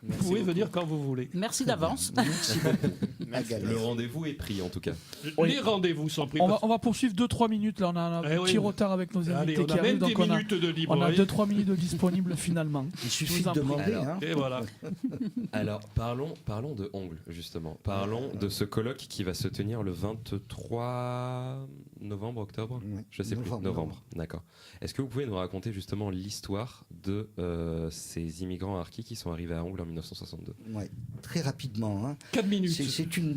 vous pouvez venir quand vous voulez. Merci d'avance. Merci beaucoup. Le rendez-vous est pris, en tout cas. Les rendez-vous sont pris. On va poursuivre 2-3 minutes. Là, on a un petit retard avec nos invités qui arrivent. Donc, on a 2-3 minutes de disponibles finalement. Il suffit de demander. Et voilà. Alors, parlons de Ongle, justement. Parlons de ce colloque qui va se tenir le 23 novembre, octobre, je sais plus. Novembre, d'accord. Est-ce que vous pouvez nous raconter justement l'histoire de ces immigrants harkis qui sont arrivés à Ongle en 1962? Oui, très rapidement. Hein. 4 minutes. C'est une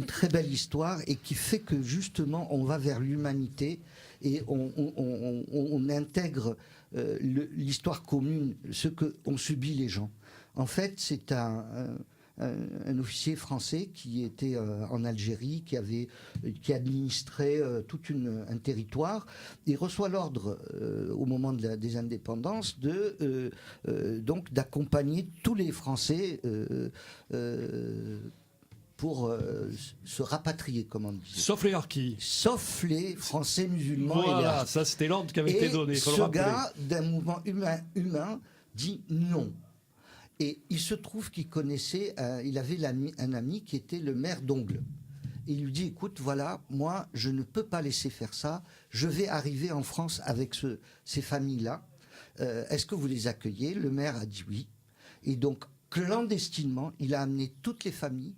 très belle histoire et qui fait que justement on va vers l'humanité et on intègre l'histoire commune, ce qu'ont subi les gens. En fait, c'est un officier français qui était en Algérie, qui administrait tout un territoire. Il reçoit l'ordre au moment des indépendances donc d'accompagner tous les Français pour se rapatrier, comme on dit. Sauf les harkis. Sauf les Français musulmans. Voilà, ça c'était l'ordre qui avait été donné. Ce gars d'un mouvement humain dit non. Et il se trouve qu'il connaissait, il avait un ami qui était le maire d'Ongle. Il lui dit, écoute, voilà, moi, je ne peux pas laisser faire ça. Je vais arriver en France avec ces familles-là. Est-ce que vous les accueillez? Le maire a dit oui. Et donc, clandestinement, il a amené toutes les familles.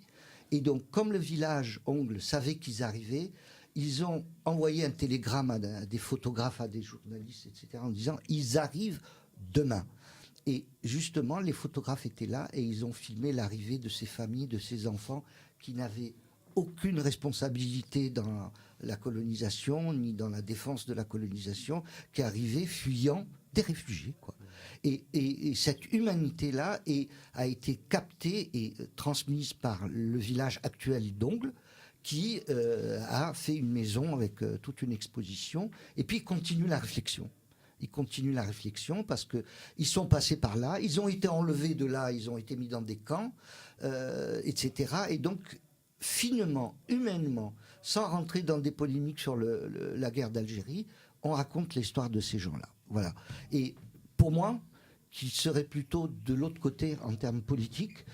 Et donc, comme le village Ongle savait qu'ils arrivaient, ils ont envoyé un télégramme à des photographes, à des journalistes, etc., en disant, ils arrivent demain. Et justement, les photographes étaient là et ils ont filmé l'arrivée de ces familles, de ces enfants qui n'avaient aucune responsabilité dans la colonisation, ni dans la défense de la colonisation, qui arrivaient fuyant des réfugiés, quoi. Et cette humanité-là a été captée et transmise par le village actuel d'Ongle, qui a fait une maison avec toute une exposition, et puis continue la réflexion. Ils continuent la réflexion parce qu'ils sont passés par là, ils ont été enlevés de là, ils ont été mis dans des camps, etc. Et donc, finement, humainement, sans rentrer dans des polémiques sur la guerre d'Algérie, on raconte l'histoire de ces gens-là. Voilà. Et pour moi, qui serait plutôt de l'autre côté en termes politiques,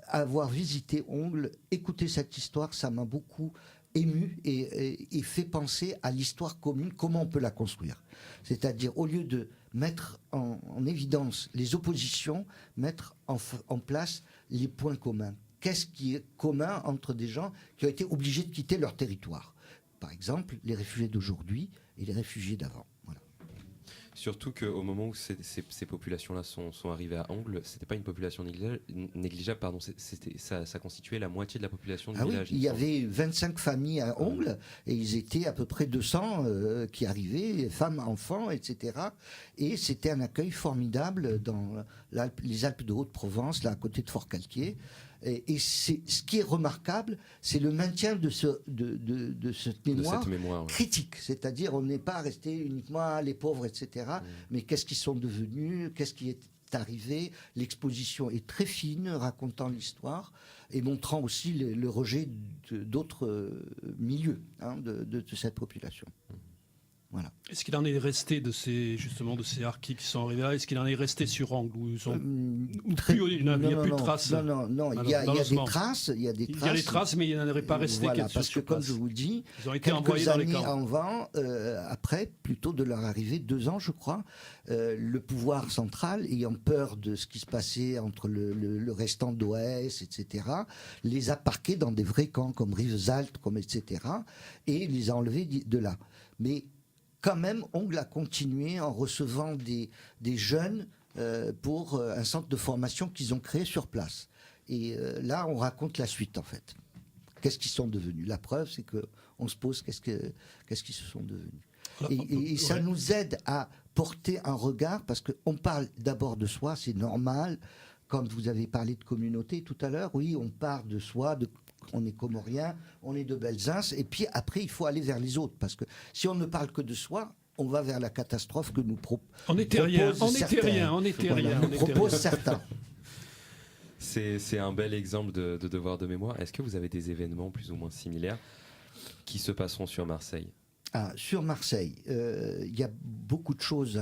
avoir visité Ongle, écouter cette histoire, ça m'a beaucoup ému et fait penser à l'histoire commune, comment on peut la construire. C'est-à-dire, au lieu de mettre en évidence les oppositions, mettre en place les points communs. Qu'est-ce qui est commun entre des gens qui ont été obligés de quitter leur territoire? Par exemple, les réfugiés d'aujourd'hui et les réfugiés d'avant. Voilà. Surtout qu'au moment où ces populations-là sont arrivées à Angles, c'était pas une population négligeable, pardon, ça constituait la moitié de la population du village. Il y avait 25 familles à Ongles et ils étaient à peu près 200 qui arrivaient, femmes, enfants, etc. Et c'était un accueil formidable dans les Alpes de Haute-Provence, là à côté de Fort-Calquier. Et ce qui est remarquable, c'est le maintien de cette mémoire, critique. C'est-à-dire, on n'est pas resté uniquement les pauvres, etc. Mais qu'est-ce qu'ils sont devenus, qu'est-ce qui est arrivé. L'exposition est très fine, racontant l'histoire et montrant aussi le rejet d'autres milieux de cette population. Voilà. Est-ce qu'il en est resté de ces harkis qui sont arrivés là? Est-ce qu'il en est resté sur Angles où ils ont il n'y a plus de traces? Non. Il y a des traces. Il y a des traces, mais il n'en aurait pas resté. Voilà, parce que comme je vous dis, ils ont été envoyés dans les camps. Avant, après, plutôt de leur arrivée, 2 ans, je crois, le pouvoir central, ayant peur de ce qui se passait entre le restant d'OS, etc., les a parqués dans des vrais camps comme Rivesaltes, etc., et les a enlevés de là. Mais quand même, Ongles a continué en recevant des jeunes pour un centre de formation qu'ils ont créé sur place. Et là, on raconte la suite, en fait. Qu'est-ce qu'ils sont devenus? La preuve, c'est qu'on se pose qu'est-ce qu'ils se sont devenus. Et ça nous aide à porter un regard, parce qu'on parle d'abord de soi, c'est normal. Comme vous avez parlé de communauté tout à l'heure, oui, on part de soi, on est comorien, on est de Belzins, et puis après, il faut aller vers les autres, parce que si on ne parle que de soi, on va vers la catastrophe que nous proposent certains. C'est un bel exemple de devoir de mémoire. Est-ce que vous avez des événements plus ou moins similaires qui se passeront sur Marseille? Sur Marseille, il y a beaucoup de choses.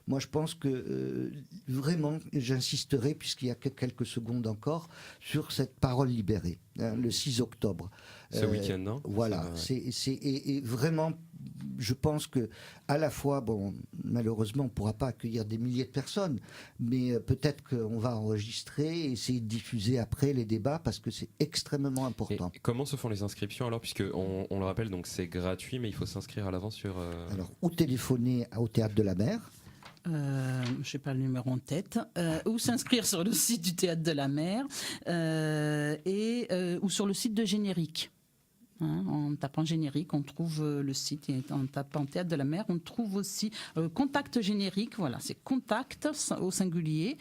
Moi, je pense que vraiment, j'insisterai, puisqu'il y a quelques secondes encore, sur cette parole libérée, le 6 octobre. Ce week-end, non? Voilà. Et vraiment, je pense que à la fois, malheureusement, on ne pourra pas accueillir des milliers de personnes, mais peut-être qu'on va enregistrer et essayer de diffuser après les débats, parce que c'est extrêmement important. Et comment se font les inscriptions alors, puisque on le rappelle, donc c'est gratuit, mais il faut s'inscrire à l'avance sur. Alors, ou téléphoner au Théâtre de la Mer. Je n'ai pas le numéro en tête, ou s'inscrire sur le site du Théâtre de la Mer ou sur le site de Générique. En tapant Générique, on trouve le site, et en tapant Théâtre de la Mer, on trouve aussi Contact Générique, voilà, c'est contact au singulier,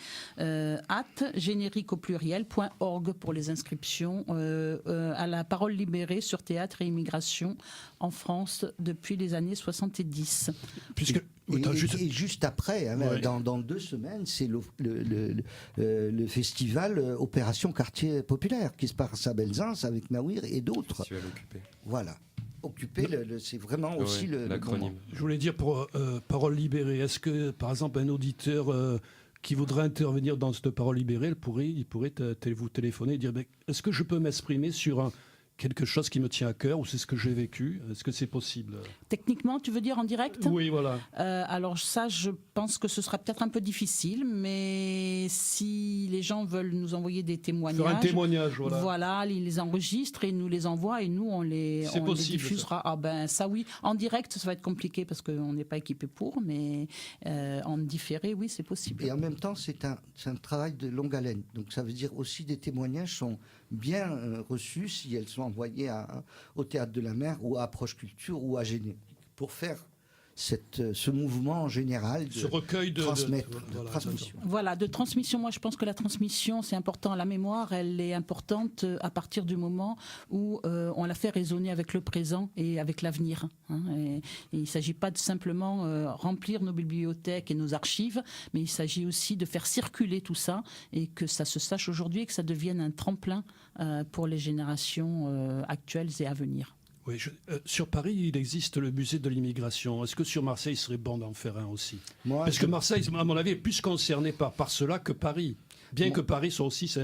@générique au pluriel.org pour les inscriptions à la parole libérée sur théâtre et immigration en France depuis les années 70. Et juste après, dans 2 semaines, c'est le festival Opération Quartier Populaire qui se passe à Belzins avec Mawir et d'autres. Festival Occupé. Voilà. Occupé, c'est vraiment aussi l'acronyme. Je voulais dire pour parole libérée, est-ce que par exemple un auditeur qui voudrait intervenir dans cette parole libérée, il pourrait vous téléphoner et dire est-ce que je peux m'exprimer sur quelque chose qui me tient à cœur, ou c'est ce que j'ai vécu? Est-ce que c'est possible? Techniquement, tu veux dire en direct? Oui, voilà. Alors ça, je pense que ce sera peut-être un peu difficile, mais si les gens veulent nous envoyer des témoignages... Faire un témoignage, voilà. Voilà, ils les enregistrent et nous les envoient, et nous, on les diffusera. Ça. Ça oui. En direct, ça va être compliqué parce qu'on n'est pas équipé pour, mais en différé, oui, c'est possible. Et en même temps, c'est un travail de longue haleine. Donc ça veut dire aussi des témoignages sont bien reçus si elles sont envoyées au Théâtre de la Mer ou à Approche Culture ou à Générique pour faire ce mouvement en général de recueil de transmission. Voilà, de transmission. Moi, je pense que la transmission, c'est important. La mémoire, elle est importante à partir du moment où on la fait résonner avec le présent et avec l'avenir. Et il ne s'agit pas de simplement remplir nos bibliothèques et nos archives, mais il s'agit aussi de faire circuler tout ça et que ça se sache aujourd'hui et que ça devienne un tremplin pour les générations actuelles et à venir. Oui, sur Paris, il existe le musée de l'immigration. Est-ce que sur Marseille, il serait bon d'en faire un aussi? Parce que Marseille, à mon avis, est plus concerné par cela que Paris. Bien que Paris soit aussi,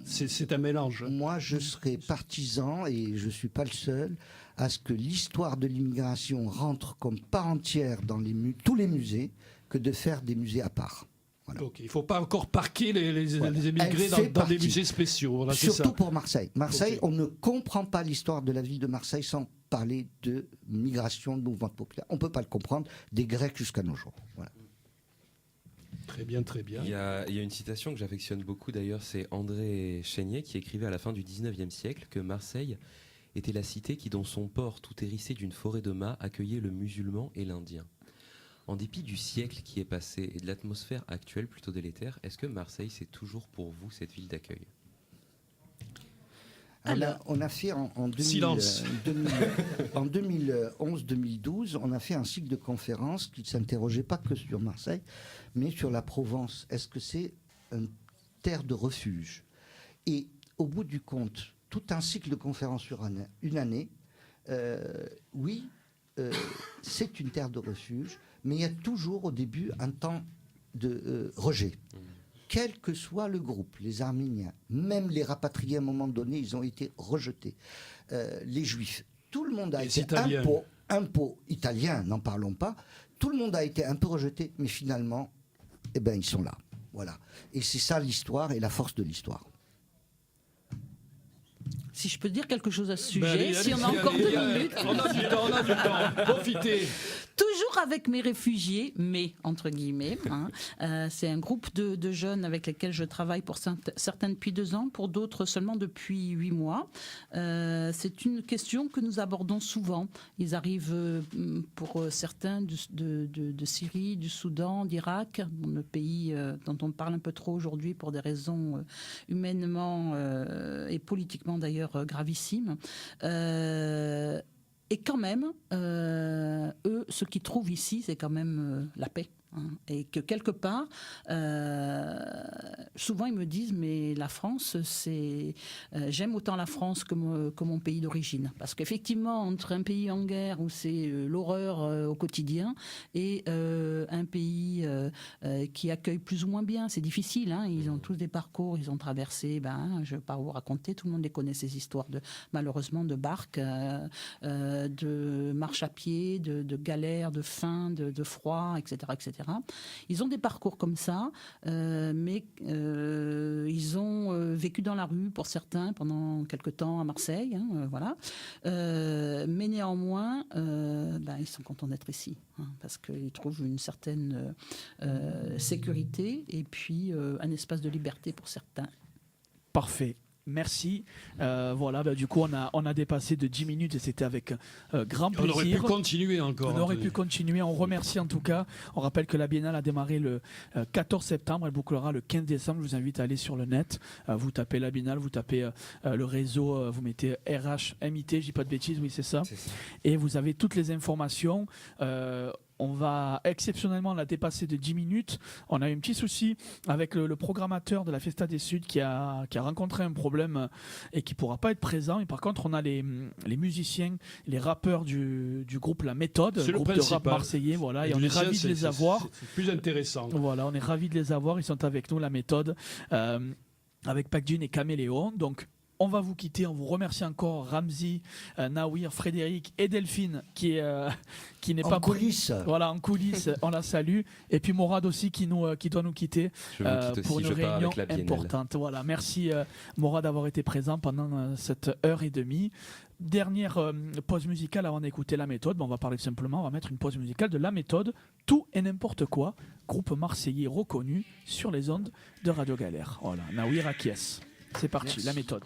c'est un mélange. Moi, je serais partisan, et je ne suis pas le seul, à ce que l'histoire de l'immigration rentre comme part entière dans tous les musées, que de faire des musées à part. Voilà. Okay. Il ne faut pas encore parquer les émigrés dans des musées spéciaux. Voilà, surtout pour Marseille. Marseille, on ne comprend pas l'histoire de la ville de Marseille sans parler de migration, de mouvement populaire. On ne peut pas le comprendre des Grecs jusqu'à nos jours. Voilà. Très bien, très bien. Il y a une citation que j'affectionne beaucoup d'ailleurs, c'est André Chénier qui écrivait à la fin du 19e siècle que Marseille était la cité qui, dans son port tout hérissé d'une forêt de mâts, accueillait le musulman et l'Indien. En dépit du siècle qui est passé et de l'atmosphère actuelle plutôt délétère, est-ce que Marseille, c'est toujours pour vous cette ville d'accueil ? On a fait en 2011-2012, on a fait un cycle de conférences qui ne s'interrogeait pas que sur Marseille, mais sur la Provence. Est-ce que c'est une terre de refuge ? Et au bout du compte, tout un cycle de conférences sur une année, oui, c'est une terre de refuge, mais il y a toujours au début un temps de rejet. Quel que soit le groupe, les Arméniens, même les rapatriés à un moment donné, ils ont été rejetés. Les Juifs, tout le monde a été italien, n'en parlons pas. Tout le monde a été un peu rejeté, mais finalement, eh ben, ils sont là. Voilà. Et c'est ça l'histoire et la force de l'histoire. Si je peux dire quelque chose à ce sujet, si on a encore 2 minutes. On a du temps, profitez. Toujours avec mes réfugiés, mais entre guillemets. C'est un groupe de jeunes avec lesquels je travaille pour certains depuis 2 ans, pour d'autres seulement depuis 8 mois. C'est une question que nous abordons souvent. Ils arrivent pour certains de Syrie, du Soudan, d'Irak, le pays dont on parle un peu trop aujourd'hui pour des raisons humainement et politiquement d'ailleurs gravissimes. Et quand même, eux, ce qu'ils trouvent ici, c'est quand même la paix. Et que quelque part, souvent ils me disent mais la France, j'aime autant la France que mon pays d'origine, parce qu'effectivement entre un pays en guerre où c'est l'horreur au quotidien et un pays qui accueille plus ou moins bien, c'est difficile. Ils ont tous des parcours, ils ont traversé. Je ne vais pas vous raconter, tout le monde les connaît ces histoires malheureusement de barques, de marche à pied, de galères, de faim, de froid, etc., etc. Ils ont des parcours comme ça, mais ils ont vécu dans la rue pour certains pendant quelque temps à Marseille, voilà. Mais néanmoins, ils sont contents d'être ici, parce qu'ils trouvent une certaine sécurité et puis un espace de liberté pour certains. Parfait. Merci. Voilà, du coup, on a dépassé de 10 minutes et c'était avec grand plaisir. On aurait pu continuer encore. On aurait pu continuer. On remercie en tout cas. On rappelle que la Biennale a démarré le 14 septembre. Elle bouclera le 15 décembre. Je vous invite à aller sur le net. Vous tapez la Biennale, vous tapez le réseau, vous mettez RH, MIT, je dis pas de bêtises, oui, c'est ça. Et vous avez toutes les informations. On va exceptionnellement la dépasser de 10 minutes. On a eu un petit souci avec le programmateur de la Festa des Suds qui a rencontré un problème et qui ne pourra pas être présent. Et par contre, on a les musiciens, les rappeurs du groupe La Méthode, le groupe de rap marseillais. Voilà, et on est ravis de les avoir. C'est plus intéressant. Voilà, on est ravis de les avoir. Ils sont avec nous, La Méthode, avec Pacdune et Caméléon. Donc, on va vous quitter, on vous remercie encore Ramzi, Nawir, Frédéric et Delphine qui n'est pas en coulisses. Voilà, en coulisses, on la salue. Et puis Morad aussi qui doit nous quitter pour une réunion importante. Voilà, merci Morad d'avoir été présent pendant cette heure et demie. Dernière pause musicale avant d'écouter La Méthode. On va parler simplement, on va mettre une pause musicale de La Méthode, Tout et n'importe quoi, groupe marseillais reconnu sur les ondes de Radio Galère. Voilà, Nawir acquiesce. C'est parti, merci. La Méthode.